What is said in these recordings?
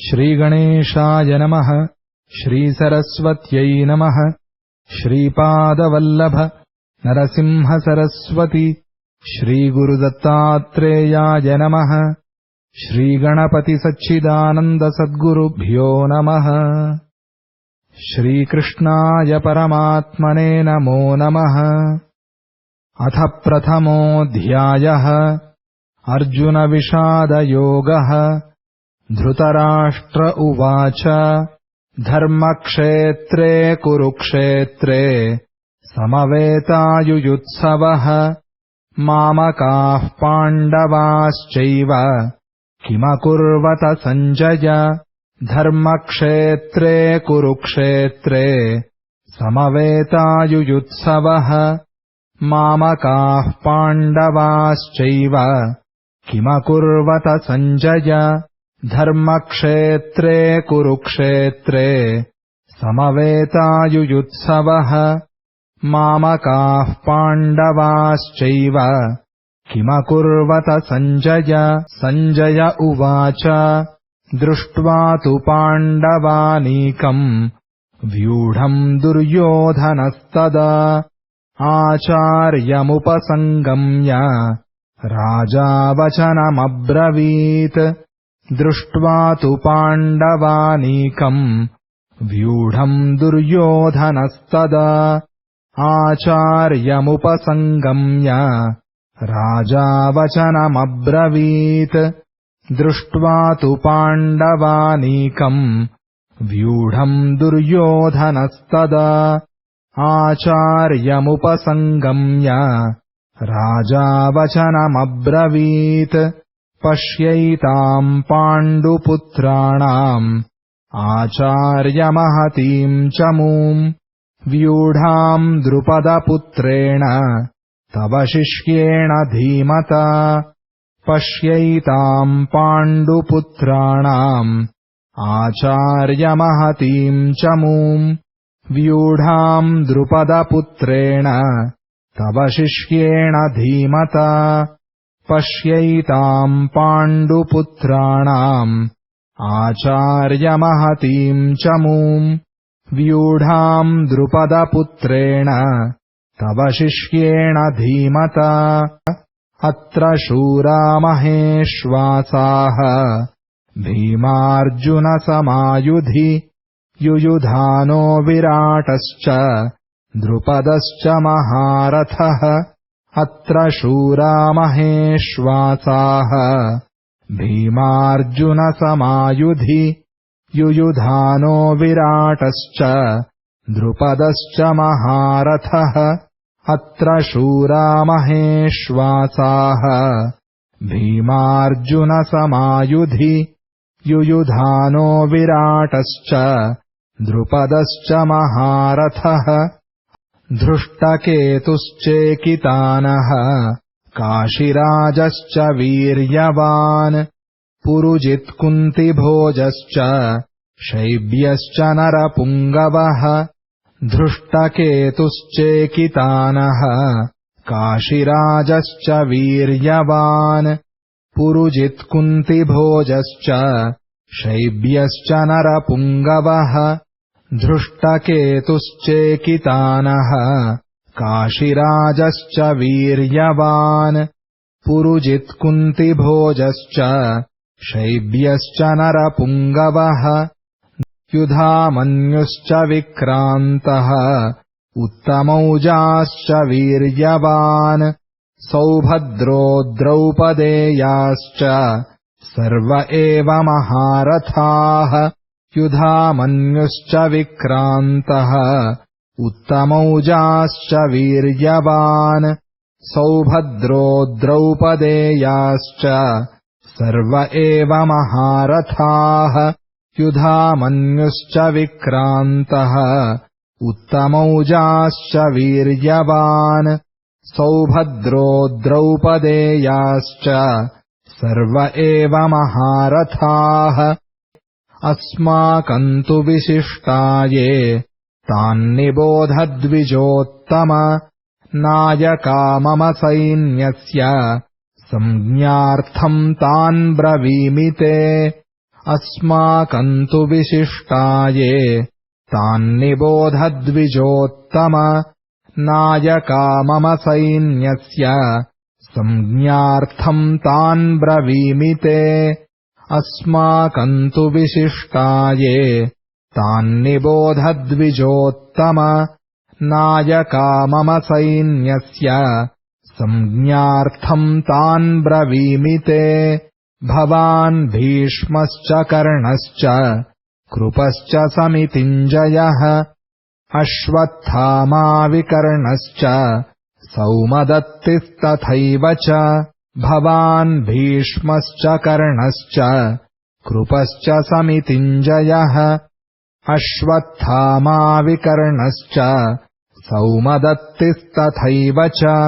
श्रीगणेशाय नमः। श्रीसरस्वत्यै नमः। श्रीपादवल्लभ नरसिंहसरस्वती श्रीगुरुदत्तात्रेयाय नमः। श्रीगणपतिसच्चिदानन्दसद्गुरुभ्यो नमः। श्रीकृष्णाय परमात्मने नमो नमः। अथ प्रथमोऽध्यायः। अर्जुनविषादयोगः। धृतराष्ट्र उवाच धर्मक्षेत्रे कुरुक्षेत्रे समवेतायुयुत्सवः मामकाः पाण्डवाश्चैव किमकुर्वत सञ्जय। धर्मक्षेत्रे कुरुक्षेत्रे समवेतायुयुत्सवः मामकाः पाण्डवाश्चैव किमकुर्वत सञ्जय। धर्मक्षेत्रे कुरुक्षेत्रे समवेतायुयुत्सवः मामकाः पाण्डवाश्चैव किमकुर्वत सञ्जय। सञ्जय उवाच दृष्ट्वा तु पाण्डवानीकम् व्यूढम् दुर्योधनस्तदा आचार्यमुपसङ्गम्य राजा वचनमब्रवीत्। दृष्ट्वा तु पाण्डवानीकम् व्यूढम् दुर्योधनस्तदा आचार्यमुपसङ्गम्य राजा वचनमब्रवीत्। दृष्ट्वा तु पाण्डवानीकम् व्यूढम् दुर्योधनस्तदा आचार्यमुपसङ्गम्य राजा वचनमब्रवीत्। पश्यैताम् पाण्डुपुत्राणाम् आचार्यमहतीम् चमूम् व्यूढाम् द्रुपदपुत्रेण तव शिष्येण धीमता। पश्यैताम् पाण्डुपुत्राणाम् आचार्यमहतीम् चमूम् व्यूढाम् द्रुपदपुत्रेण तव शिष्येण धीमता। पश्यैताम् पाण्डुपुत्राणाम् आचार्यमहतीम् चमूम् व्यूढाम् द्रुपदपुत्रेण तव शिष्येण धीमता। अत्र शूरा महेश्वासाः भीमार्जुनसमायुधि युयुधानो विराटश्च द्रुपदश्च महारथः। अत्र शूरा महेश्वासाः भीमार्जुनसमायुधि युयुधानो विराटश्च द्रुपदश्च महारथः। अत्र शूरा महेश्वासाः भीमार्जुनसमायुधि युयुधानो विराटश्च द्रुपदश्च महारथः। धृष्टकेतुश्चेकितानः काशिराजश्च वीर्यवान् पुरुजित्कुन्तिभोजश्च शैब्यश्च नरपुङ्गवः। धृष्टकेतुश्चेकितानः काशिराजश्च वीर्यवान् पुरुजित्कुन्तिभोजश्च शैब्यश्च नरपुङ्गवः। धृष्टकेतुश्चेकितानः काशिराजश्च वीर्यवान् पुरुजित्कुन्तिभोजश्च शैब्यश्च नरपुङ्गवः। युधामन्युश्च विक्रान्तः उत्तमौजाश्च वीर्यवान् सौभद्रो द्रौपदेयाश्च सर्व एव महारथाः। युधामन्युश्च विक्रान्तः उत्तमौजाश्च वीर्यवान् सौभद्रो द्रौपदेयाश्च सर्व एव महारथाः। युधामन्युश्च विक्रान्तः उत्तमौजाश्च वीर्यवान् सौभद्रो द्रौपदेयाश्च सर्व एव महारथाः। अस्माकम् तु विशिष्टाये तान्निबोधद्विजोत्तम नायका मम सैन्यस्य संज्ञार्थम् तान् ब्रवीमि ते। अस्माकम् तु विशिष्टाये तान्निबोधद्विजोत्तम नायका मम सैन्यस्य संज्ञार्थम् तान् ब्रवीमि ते अस्माकम् तु विशिष्टाये तान्निबोधद्विजोत्तम नायका मम सैन्यस्य संज्ञार्थम् तान् ब्रवीमि ते भवान् भीष्मश्च कर्णश्च कृपश्च समितिञ्जयः अश्वत्थामा विकर्णश्च सौमदत्तिस्तथैव च भवान् भीष्मश्च कर्णश्च कृपश्च समितिञ्जयः अश्वत्थामा विकर्णश्च सौमदत्तिस्तथैव च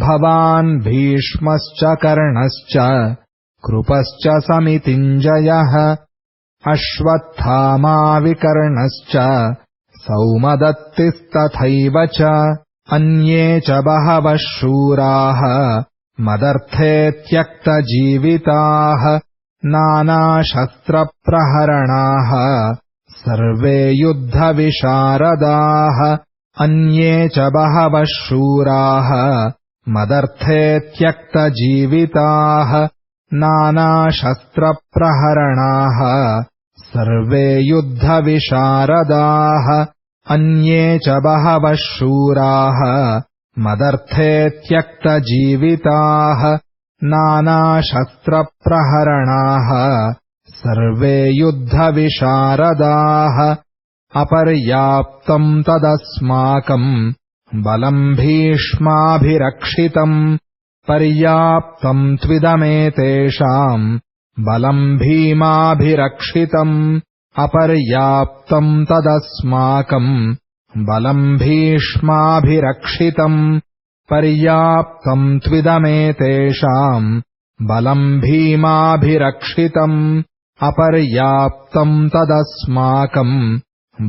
भवान् भीष्मश्च कर्णश्च कृपश्च समितिञ्जयः अश्वत्थामा विकर्णश्च सौमदत्तिस्तथैव च अन्ये च बहवः शूराः मदर्थे त्यक्तजीविताः नानाशस्त्रप्रहरणाः सर्वे युद्धविशारदाः अन्ये च बहवः शूराः मदर्थे त्यक्तजीविताः नानाशस्त्रप्रहरणाः सर्वे युद्धविशारदाः अन्ये च बहवः शूराः मदर्थे त्यक्तजीविताः नानाशस्त्रप्रहरणाः सर्वे युद्धविशारदाः अपर्याप्तम् तदस्माकम् बलम् भीष्माभिरक्षितम् पर्याप्तम् त्विदमेतेषाम् बलम् भीमाभिरक्षितम् अपर्याप्तम् तदस्माकम् बलम् भीष्माभिरक्षितम् पर्याप्तम् त्विदमेतेषाम् बलम् भीमाभिरक्षितम् अपर्याप्तम् तदस्माकम्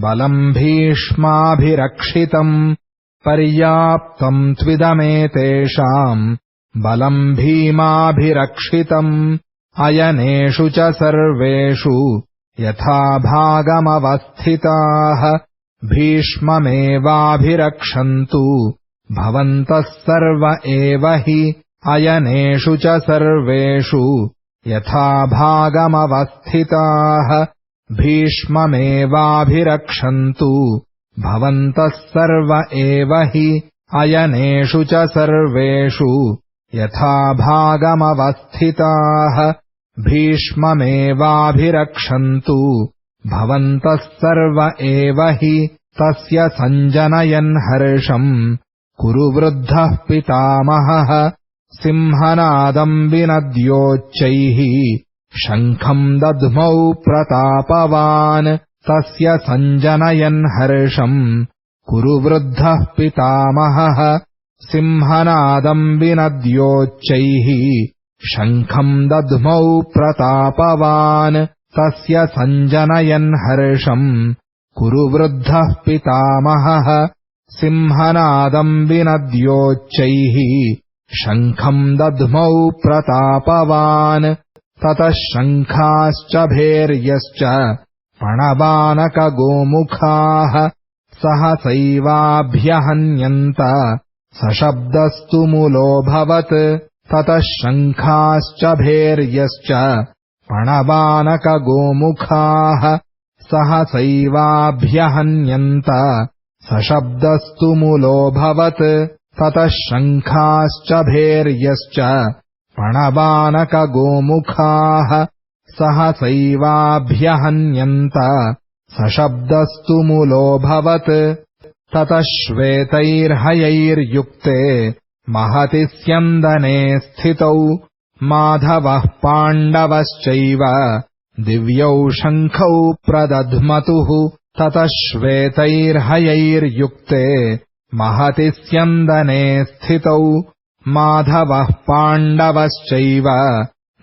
बलम् भीष्माभिरक्षितम् पर्याप्तम् त्विदमेतेषाम् बलम् भीमाभिरक्षितम् अयनेषु च सर्वेषु यथा भागमवस्थिताः भीष्ममेवाभिरक्षन्तु भवन्तः सर्व एव हि अयनेषु च सर्वेषु यथा भागमवस्थिताः भीष्ममेवाभिरक्षन्तु भवन्तः सर्व एव हि अयनेषु च सर्वेषु यथा भागमवस्थिताः भीष्ममेवाभिरक्षन्तु भवन्तः सर्व एव हि तस्य सञ्जनयन् हर्षम् कुरु वृद्धः पितामहः सिंहनादम् विनद्योच्चैः शङ्खम् दध्मौ प्रतापवान् तस्य सञ्जनयन् हर्षम् कुरु वृद्धः पितामहः सिंहनादम् विनद्योच्चैः शङ्खम् दध्मौ प्रतापवान् तस्य सञ्जनयन् हर्षम् कुरु वृद्धः पितामहः सिंहनादम् विनद्योच्चैः शङ्खम् दध्मौ प्रतापवान् ततः शङ्खाश्च भैर्यश्च पणवानकगोमुखाः सहसैवाभ्यहन्यन्त सशब्दस्तु मूलोऽभवत् ततः शङ्खाश्च भैर्यश्च पणवानकगोमुखाः सहसैवाभ्यहन्यन्त सशब्दस्तु मूलोऽभवत् ततः शङ्खाश्च भैर्यश्च पणवानकगोमुखाः सहसैवाभ्यहन्यन्त सशब्दस्तु मूलोऽभवत् ततः श्वेतैर्हयैर्युक्ते महति स्यन्दने स्थितौ माधवः पाण्डवश्चैव दिव्यौ शङ्खौ प्रदध्मतुः ततः श्वेतैर्हयैर्युक्ते महति स्यन्दने स्थितौ माधवः पाण्डवश्चैव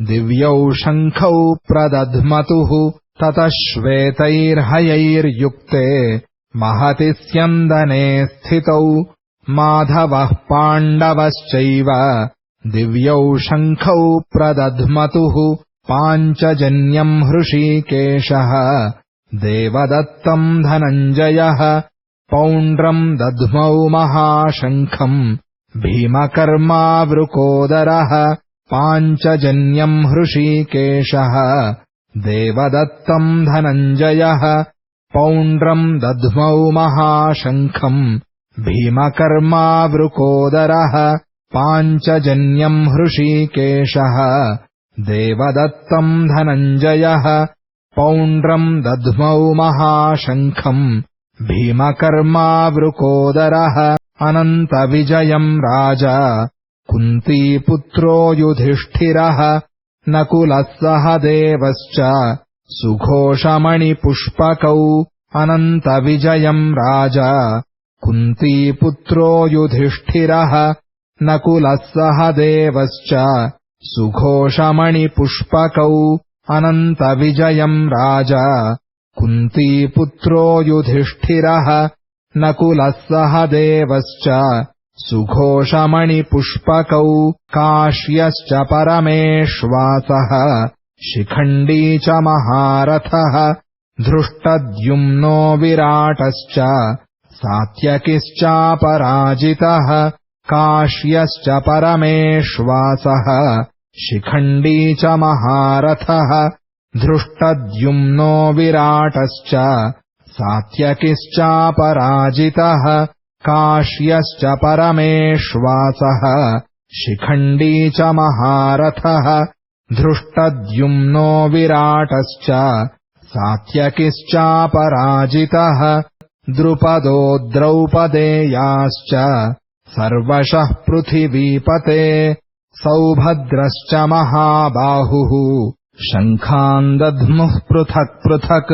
दिव्यौ शङ्खौ प्रदध्मतुः ततः श्वेतैर्हयैर्युक्ते महति स्यन्दने स्थितौ माधवः पाण्डवश्चैव दिव्यौ शङ्खौ प्रदध्मतुः पाञ्चजन्यम् हृषीकेशः देवदत्तम् धनञ्जयः पौण्ड्रम् दध्मौ महाशङ्खम् भीमकर्मावृकोदरः पाञ्चजन्यम् हृषीकेशः देवदत्तम् धनञ्जयः पौण्ड्रम् दध्मौ महाशङ्खम् भीमकर्मावृकोदरः पाञ्चजन्यम् हृषीकेशः देवदत्तम् धनञ्जयः पौण्ड्रम् दध्मौ महाशङ्खम् भीमकर्मावृकोदरः अनन्तविजयम् राजा कुन्तीपुत्रो युधिष्ठिरः नकुलः सहदेवश्च सुघोषमणिपुष्पकौ अनन्तविजयम् राजा कुन्तीपुत्रो युधिष्ठिरः नकुलः सहदेवश्च सुघोषमणिपुष्पकौ अनन्तविजयम् राजा कुन्तीपुत्रो युधिष्ठिरः नकुलः सहदेवश्च सुघोषमणिपुष्पकौ काश्यश्च परमेश्वासः शिखण्डी च महारथः धृष्टद्युम्नो विराटश्च सात्यकिश्चापराजितः काश्यश्च परमेश्वासः शिखण्डी च महारथः धृष्टद्युम्नो विराटश्च सात्यकिश्चापराजितः काश्यश्च परमेश्वासः शिखण्डी च महारथः धृष्टद्युम्नो विराटश्च सात्यकिश्चापराजितः द्रुपदो द्रौपदेयाश्च सर्वशः पृथिवीपते सौभद्रश्च महाबाहुः शङ्खान् दध्मुः पृथक् पृथक्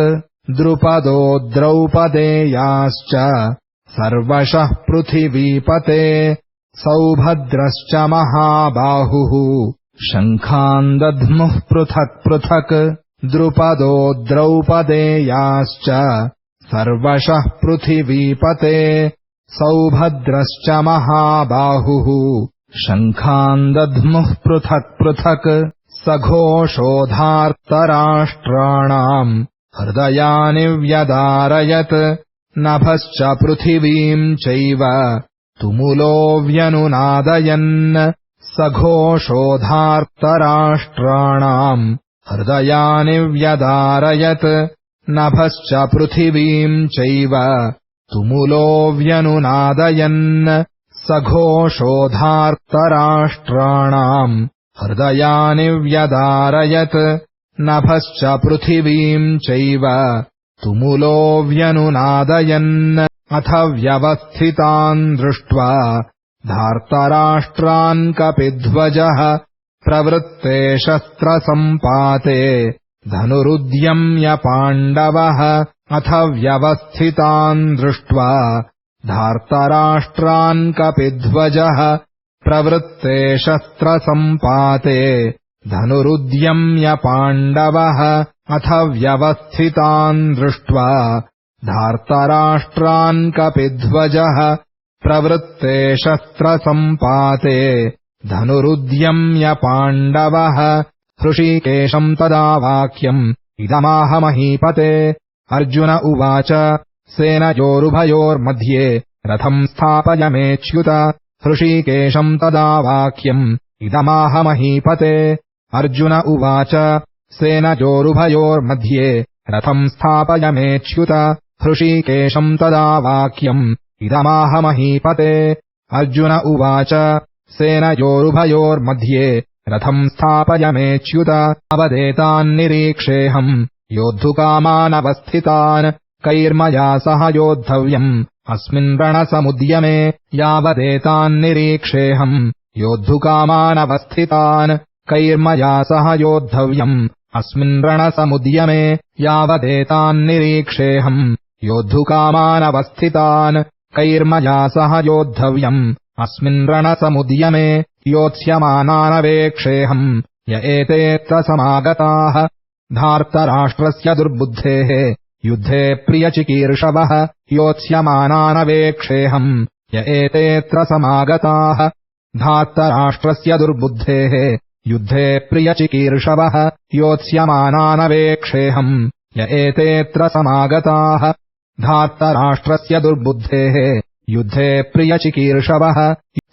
द्रुपदो द्रौपदेयाश्च सर्वशः पृथिवीपते सौभद्रश्च महाबाहुः शङ्खान् दध्मुः पृथक् पृथक् द्रुपदो द्रौपदेयाश्च सर्वशः पृथिवीपते सौभद्रश्च महाबाहुः शङ्खान् दध्मुः पृथक् पृथक् सघोषोधार्तराष्ट्राणाम् हृदयानि व्यदारयत् नभश्च पृथिवीम् चैव तुमुलो व्यनुनादयन् सघोषोधार्तराष्ट्राणाम् हृदयानि व्यदारयत् नभश्च पृथिवीम् चैव तुमुलो व्यनुनादयन् सघोषोधार्तराष्ट्राणाम् हृदयानि व्यदारयत् नभश्च पृथिवीम् चैव तुमुलो व्यनुनादयन् अथ व्यवस्थितान् दृष्ट्वा धार्तराष्ट्रान् कपिध्वजः प्रवृत्ते शस्त्रसम्पाते धनुरुद्यम्य पाण्डवः अथ व्यवस्थितान् दृष्ट्वा धार्तराष्ट्रान् कपिध्वजः प्रवृत्ते शस्त्रसम्पाते धनुरुद्यम्य पाण्डवः अथ व्यवस्थितान् दृष्ट्वा धार्तराष्ट्रान् कपिध्वजः प्रवृत्ते शस्त्रसम्पाते धनुरुद्यम्य पाण्डवः हृषीकेशम् तदा वाक्यम् इदमाह महीपते अर्जुन उवाच सेनयोरुभयोर्मध्ये रथम् स्थापयमेच्युत हृषीकेशम् तदा वाक्यम् इदमाह महीपते अर्जुन उवाच सेनयोरुभयोर्मध्ये रथम् स्थापयमेच्युत हृषीकेशम् तदा वाक्यम् इदमाह महीपते अर्जुन उवाच सेनयोरुभयोर्मध्ये रथम् स्थापयमेच्युत अवदेतान्निरीक्षेऽहम् योद्धुकामानवस्थितान् कैर्मया सह योद्धव्यम् अस्मिन् रणसमुद्यमे यावदेतान्निरीक्षेऽहम् योद्धुकामानवस्थितान् कैर्मया सह योद्धव्यम् अस्मिन् रणसमुद्यमे यावदेतान्निरीक्षेऽहम् योद्धुकामानवस्थितान् कैर्मया सह योद्धव्यम् अस्मिन् रणसमुद्यमे योत्स्यमानानवेक्षेऽहम् य एतेऽत्र समागताः धार्तराष्ट्रस्य दुर्बुद्धेः युद्धे प्रियचिकीर्षवः योत्स्यमानानवेक्षेऽहम् य एतेऽत्र समागताः धार्तराष्ट्रस्य दुर्बुद्धेः युद्धे प्रियचिकीर्षवः योत्स्यमानानवेक्षेऽहम् य एतेऽत्र समागताः धार्तराष्ट्रस्य दुर्बुद्धेः युद्धे प्रियचिकीर्षवः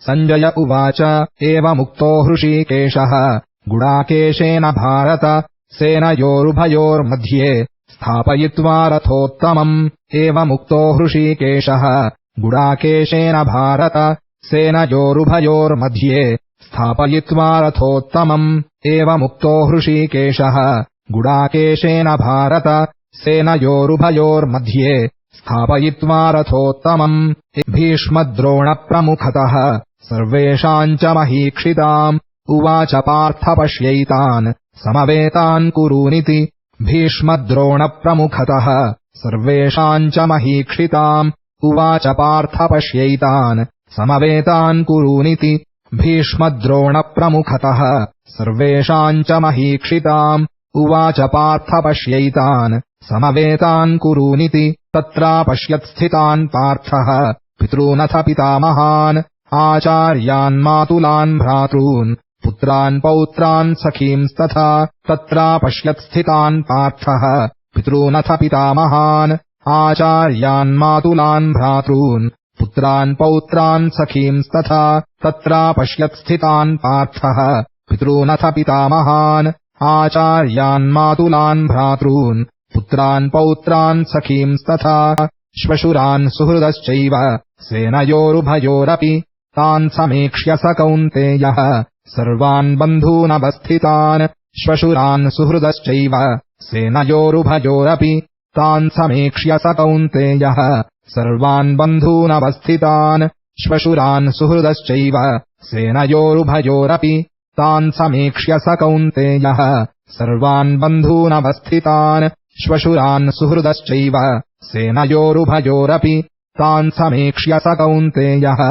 सञ्जय उवाच एवमुक्तो हृषीकेशः गुडाकेशेन भारत सेनयोरुभयोर्मध्ये स्थापयित्वा रथोत्तमम् एवमुक्तो हृषीकेशः गुडाकेशेन भारत सेनयोरुभयोर्मध्ये स्थापयित्वा रथोत्तमम् एवमुक्तो हृषीकेशः गुडाकेशेन भारत सेनयोरुभयोर्मध्ये स्थापयित्वा रथोत्तमम् भीष्मद्रोणप्रमुखतः सर्वेषाम् च महीक्षिताम् उवाच पार्थ पश्यैतान् समवेतान् कुरूनिति भीष्मद्रोणप्रमुखतः सर्वेषाम् च महीक्षिताम् उवाच पार्थ पश्यैतान् समवेतान् कुरूनिति भीष्मद्रोणप्रमुखतः सर्वेषाम् च महीक्षिताम् उवाच पार्थ पश्यैतान् समवेतान् कुरूनिति तत्रापश्यत्स्थितान् पार्थः पितॄनथ पितामहान् आचार्यान् मातुलान् भ्रातॄन् पुत्रान् पौत्रान् सखींस्तथा तत्रापश्यत्स्थितान् पार्थः पितॄनथ पितामहान् आचार्यान् मातुलान् भ्रातॄन् पुत्रान् पौत्रान् सखींस्तथा तत्रापश्यत्स्थितान् पार्थः पितॄनथ पितामहान् आचार्यान् मातुलान् भ्रातॄन् पुत्रान् पौत्रान् सखींस्तथा श्वशुरान् सुहृदश्चैव सेनयोरुभयोरपि तान् समीक्ष्य स कौन्तेयः सर्वान् बन्धूनवस्थितान् श्वशुरान् सुहृदश्चैव सेनयोरुभयोरपि तान् समीक्ष्य स कौन्तेयः सर्वान् बन्धूनवस्थितान् श्वशुरान् सुहृदश्चैव सेनयोरुभयोरपि तान् समीक्ष्य स कौन्तेयः सर्वान् बन्धूनवस्थितान् श्वशुरान् सुहृदश्चैव सेनयोरुभयोरपि तान् समीक्ष्य स कौन्तेयः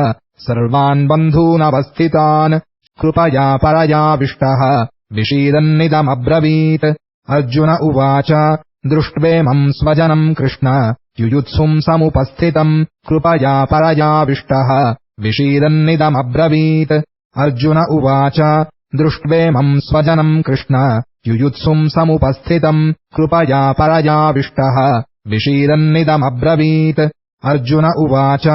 सर्वान् बन्धूनवस्थितान् कृपया परयाविष्टः विषीदन्निदमब्रवीत् अर्जुन उवाच दृष्ट्वेमम् स्वजनम् कृष्ण युयुत्सुम् समुपस्थितम् कृपया परयाविष्टः विषीदन्निदमब्रवीत् अर्जुन उवाच दृष्ट्वेमम् स्वजनम् कृष्ण युयुत्सुम् समुपस्थितम् कृपया परयाविष्टः विषीदन्निदमब्रवीत् अर्जुन उवाच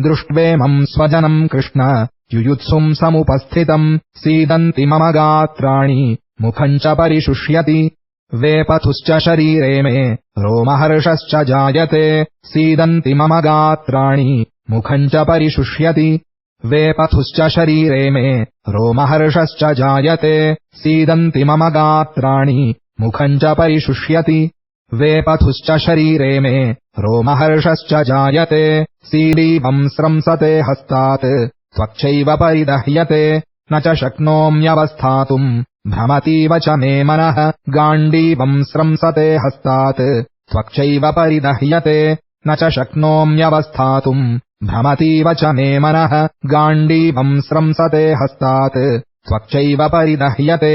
दृष्ट्वेमम् स्वजनम् कृष्ण युयुत्सुम् समुपस्थितम् सीदन्ति मम गात्राणि मुखम् च परिशुष्यति वेपथुश्च शरीरे मे रोमहर्षश्च जायते सीदन्ति मम गात्राणि मुखम् च परिशुष्यति वेपथुश्च शरीरे मे रोमहर्षश्च जायते सीदन्ति मम गात्राणि मुखम् च परिशुष्यति वेपथुश्च शरीरे मे रोमहर्षश्च जायते सीदीवम् स्रंसते हस्तात् त्वक्चैव परिदह्यते न च शक्नोम्यवस्थातुम् भ्रमतीव च मे मनः गाण्डीवम् स्रंसते हस्तात् त्वक्चैव परिदह्यते न च शक्नोम्यवस्थातुम् भ्रमतीव च मे मनः गाण्डीवम् स्रंसते हस्तात् त्वक्चैव परिदह्यते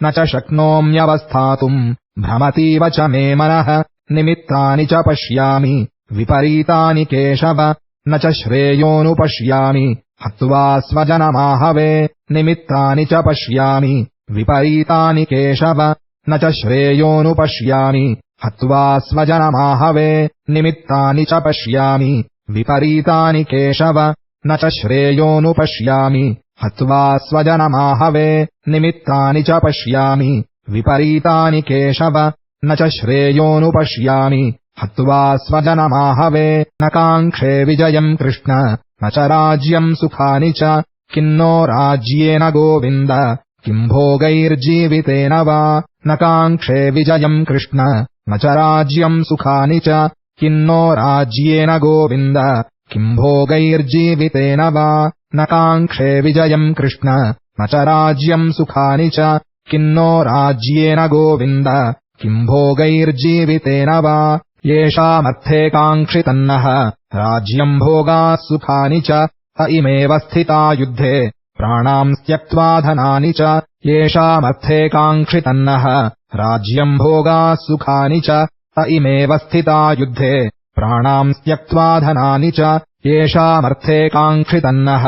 न च शक्नोम्यवस्थातुम् भ्रमतीव च मे मनः निमित्तानि च पश्यामि विपरीतानि केशव न च श्रेयोनुपश्यामि हत्वा स्वजनमाहवे निमित्तानि च पश्यामि विपरीतानि केशव न च श्रेयोनुपश्यामि हत्वा स्वजनमाहवे निमित्तानि च पश्यामि विपरीतानि केशव न च श्रेयोनुपश्यामि हत्वा स्वजनमाहवे निमित्तानि च पश्यामि विपरीतानि केशव न च श्रेयोनुपश्यामि हत्वा स्वजनमाहवे न काङ्क्षे विजयम् कृष्ण न च राज्यम् सुखानि च किन्नो राज्येन गोविन्द किम् भोगैर्जीवितेन वा न काङ्क्षे विजयम् कृष्ण न च राज्यम् सुखानि च किन्नो राज्येन गोविन्द किम् भोगैर्जीवितेन वा न काङ्क्षे विजयम् कृष्ण न च राज्यम् सुखानि च किन्नो राज्येन गोविन्द किम् भोगैर्जीवितेन वा येषामर्थे काङ्क्षितन्नः राज्यम् भोगाः सुखानि च त इमेव स्थिता युद्धे प्राणाम् त्यक्त्वा धनानि च येषामर्थे काङ्क्षितन्नः राज्यम् भोगाः सुखानि च त इमेव स्थिता युद्धे प्राणाम् त्यक्त्वा धनानि च येषामर्थे काङ्क्षितन्नः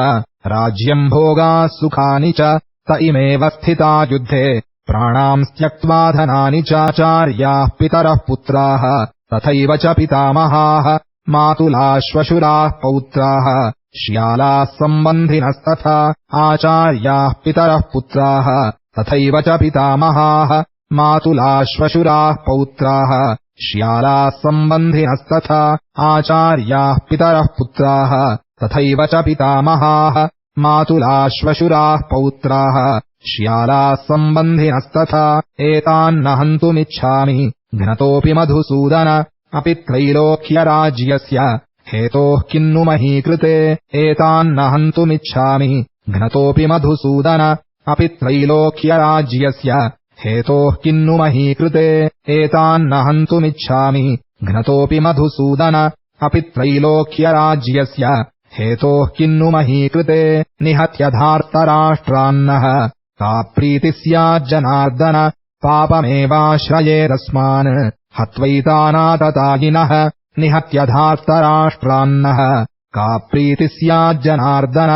राज्यम् भोगाः सुखानि च त त इमेव स्थिता युद्धे प्राणांस् त्यक्त्वा धनानि चाचार्याः पितरः पुत्राः तथैव च पितामहाः मातुलाश्वशुराः पौत्राः श्यालाः सम्बन्धिनस्तथा आचार्याः पितरः पुत्राः तथैव च पितामहाः मातुलाश्वशुराः पौत्राः श्यालाः सम्बन्धिनस्तथा आचार्याः पितरः पुत्राः तथैव च पितामहाः मातुलाश्वशुराः पौत्राः श्यालाः सम्बन्धिनस्तथा एतान्न हन्तुमिच्छामि घ्नतोऽपि मधुसूदन अपि त्रैलोक्यराज्यस्य हेतोः किन्नु महीकृते एतान्न हन्तुमिच्छामि घ्नतोऽपि मधुसूदन अपि त्रैलोक्यराज्यस्य हेतोः किन्नु महीकृते एतान्न हन्तुमिच्छामि घ्नतोऽपि मधुसूदन अपि त्रैलोक्यराज्यस्य हेतोः किन्नु महीकृते निहत्यधार्तराष्ट्रान्नः का प्रीतिः स्याज्जनार्दन पापमेवाश्रयेरस्मान् हत्वैतानाततायिनः निहत्यधार्तराष्ट्रान्नः का प्रीतिः स्याज्जनार्दन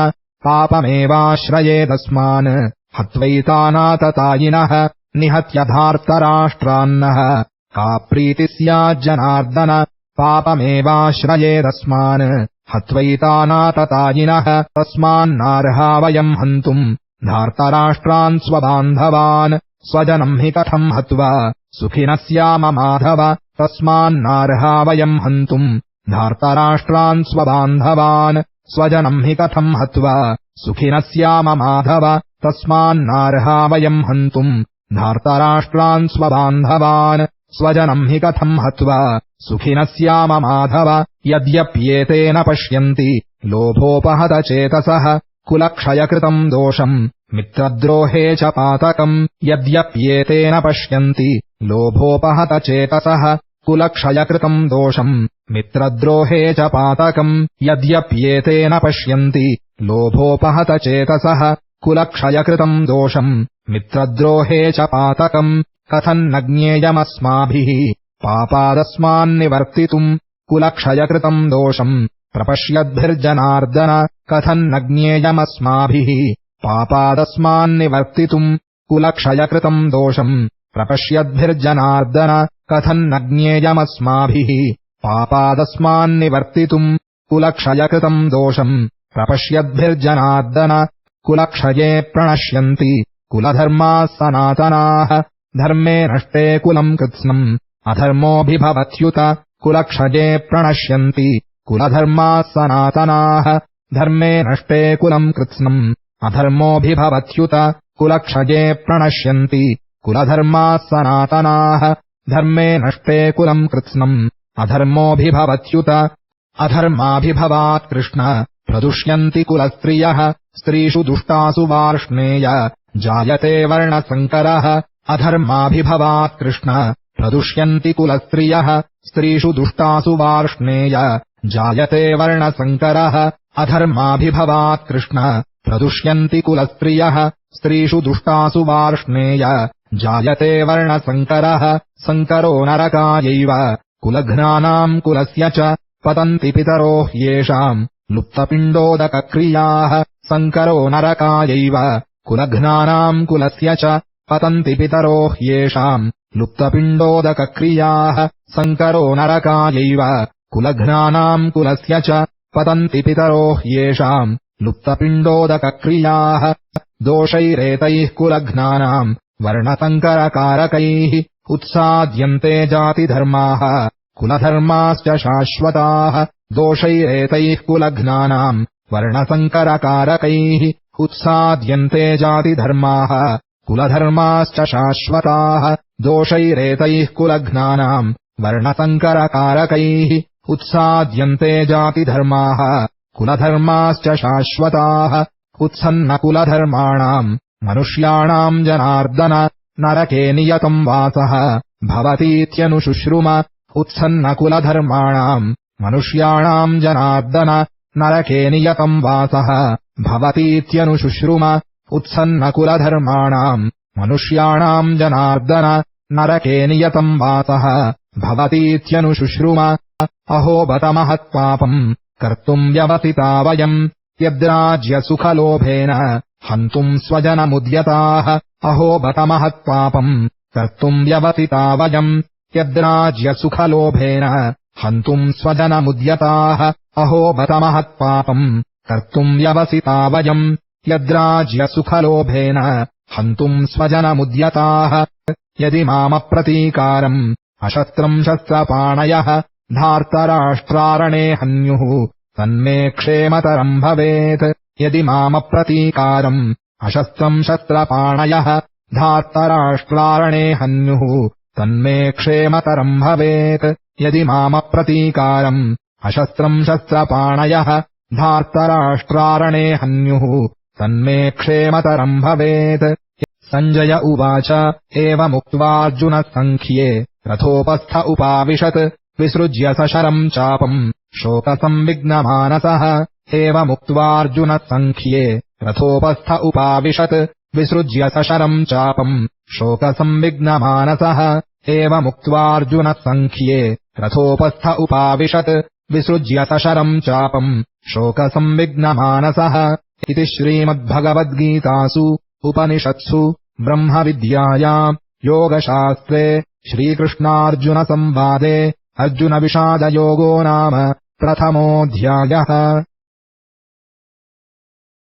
पापमेवाश्रयेदस्मान् हत्वैतानाततायिनः निहत्यधार्तराष्ट्रान्नः का प्रीतिः स्याज्जनार्दन पापमेवाश्रयेदस्मान् हत्वैतानाततायिनः तस्मान्नार्हा वयम् हन्तुम् धार्तराष्ट्रान् स्वबान्धवान् स्वजनम् हि कथम् हत्वा सुखिनः स्याम माधव तस्मान्नार्हा वयम् हन्तुम् धार्तराष्ट्रान् स्वबान्धवान् स्वजनम् हि कथम् हत्वा सुखिनः स्याम माधव तस्मान्नार्हा वयम् हन्तुम् धार्तराष्ट्रान् स्वबान्धवान् स्वजनम् हि कथम् हत्वा सुखिनः स्याम माधव यद्यप्येतेन पश्यन्ति लोभोपहतचेतसः कुलक्षयकृतम् दोषम् मित्रद्रोहे च पातकम् यद्यप्येतेन पश्यन्ति लोभोपहतचेतसः कुलक्षयकृतम् दोषम् मित्रद्रोहे च पातकम् यद्यप्येतेन पश्यन्ति लोभोपहतचेतसः कुलक्षयकृतम् दोषम् मित्रद्रोहे च पातकम् कथम् न ज्ञेयमस्माभिः पापादस्मान्निवर्तितुम् कुलक्षयकृतम् दोषम् प्रपश्यद्भिर्जनार्दन कथम् न ज्ञेयमस्माभिः पापादस्मान्निवर्तितुम् कुलक्षयकृतम् दोषम् प्रपश्यद्भिर्जनार्दन कथम् न ज्ञेयमस्माभिः पापादस्मान्निवर्तितुम् कुलक्षयकृतम् दोषम् प्रपश्यद्भिर्जनार्दन कुलक्षये प्रणश्यन्ति कुलधर्माः सनातनाः धर्मे नष्टे कुलम् कृत्स्नम् अधर्मोऽभिभवत्युत कुलक्षये प्रणश्यन्ति कुलधर्माः सनातनाः धर्मे नष्टे कुलम् कृत्स्नम् अधर्मोऽभिभवत्युत कुलक्षये प्रणश्यन्ति कुलधर्माः सनातनाः धर्मे नष्टे कुलम् कृत्स्नम् अधर्मोऽभिभवत्युत अधर्माभिभवात् कृष्ण प्रदुष्यन्ति कुलस्त्रियः स्त्रीषु दुष्टासु वार्ष्णेय जायते वर्णसङ्करः अधर्माभिभवात् कृष्ण प्रदुष्यन्ति कुलस्त्रियः स्त्रीषु दुष्टासु वार्ष्णेय जायते वर्णसङ्करः अधर्माभिभवात् कृष्ण प्रदुष्यन्ति कुलस्त्रियः स्त्रीषु दुष्टासु वार्ष्णेय जायते वर्णसङ्करः सङ्करो नरकायैव कुलघ्नानाम् कुलस्य च पतन्ति पितरो ह्येषाम् लुप्तपिण्डोदकक्रियाः सङ्करो नरकायैव कुलघ्नानाम् कुलस्य च पतन्ति पितरो ह्येषाम् लुप्तपिण्डोदकक्रियाः सङ्करो नरकायैव कुलघ्नानाम् कुलस्य च पतन्ति पितरो ह्येषाम् लुप्तपिण्डोदकक्रियाः दोषैरेतैः कुलघ्नानाम् वर्णसङ्करकारकैः उत्साद्यन्ते जातिधर्माः कुलधर्माश्च शाश्वताः दोषैरेतैः कुलघ्नानाम् वर्णसङ्करकारकैः उत्साद्यन्ते जातिधर्माः कुलधर्माश्च शाश्वताः दोषैरेतैः कुलघ्नानाम् वर्णसङ्करकारकैः उत्साद्यन्ते जातिधर्माः कुलधर्माश्च शाश्वताः उत्सन्नकुलधर्माणाम् मनुष्याणाम् जनार्दन नरके नियतम् वासः भवतीत्यनुशुश्रुम उत्सन्नकुलधर्माणाम् मनुष्याणाम् जनार्दन नरके नियतम् वासः भवतीत्यनुशुश्रुम उत्सन्नकुलधर्माणाम् मनुष्याणाम् जनार्दन नरके नियतम् वासः भवतीत्यनुशुश्रुम अहो बत महत्पापम् कर्तुम् व्यवसिता वयम् यद्राज्यसुखलोभेन हन्तुम् स्वजनमुद्यताः अहो बत महत्पापम् कर्तुम् व्यवसिता वयम् यद्राज्यसुखलोभेन हन्तुम् स्वजनमुद्यताः अहो बत महत्पापम् कर्तुम् व्यवसिता वयम् यद्राज्यसुखलोभेन हन्तुम् स्वजनमुद्यताः यदि मामप्रतीकारम् अशस्त्रम् शस्त्रपाणयः धार्तराष्ट्रारणे हन्युः तन्मे क्षेमतरम् भवेत् यदि मामप्रतीकारम् अशस्त्रम् शस्त्रपाणयः धार्तराष्ट्रारणे हन्युः तन्मे क्षेमतरम् भवेत् यदि मामप्रतीकारम् अशस्त्रम् शस्त्रपाणयः धार्तराष्ट्रारणे हन्युः तन्मे क्षेमतरम् भवेत् सञ्जय उवाच एवमुक्त्वार्जुनः सङ्ख्ये रथोपस्थ उपाविशत् विसृज्य सशरम् चापम् शोकसंविघ्नमानसः एवमुक्त्वार्जुनः सङ्ख्ये रथोपस्थ उपाविशत् विसृज्य सशरम् चापम् शोकसंविघ्नमानसः एवमुक्त्वार्जुनः सङ्ख्ये रथोपस्थ उपाविशत् विसृज्य सशरम् चापम् शोकसंविघ्नमानसः इति श्रीमद्भगवद्गीतासु उपनिषत्सु ब्रह्मविद्यायाम् योगशास्त्रे श्रीकृष्णार्जुनसंवादे अर्जुनविषादयोगो नाम प्रथमोऽध्यायः।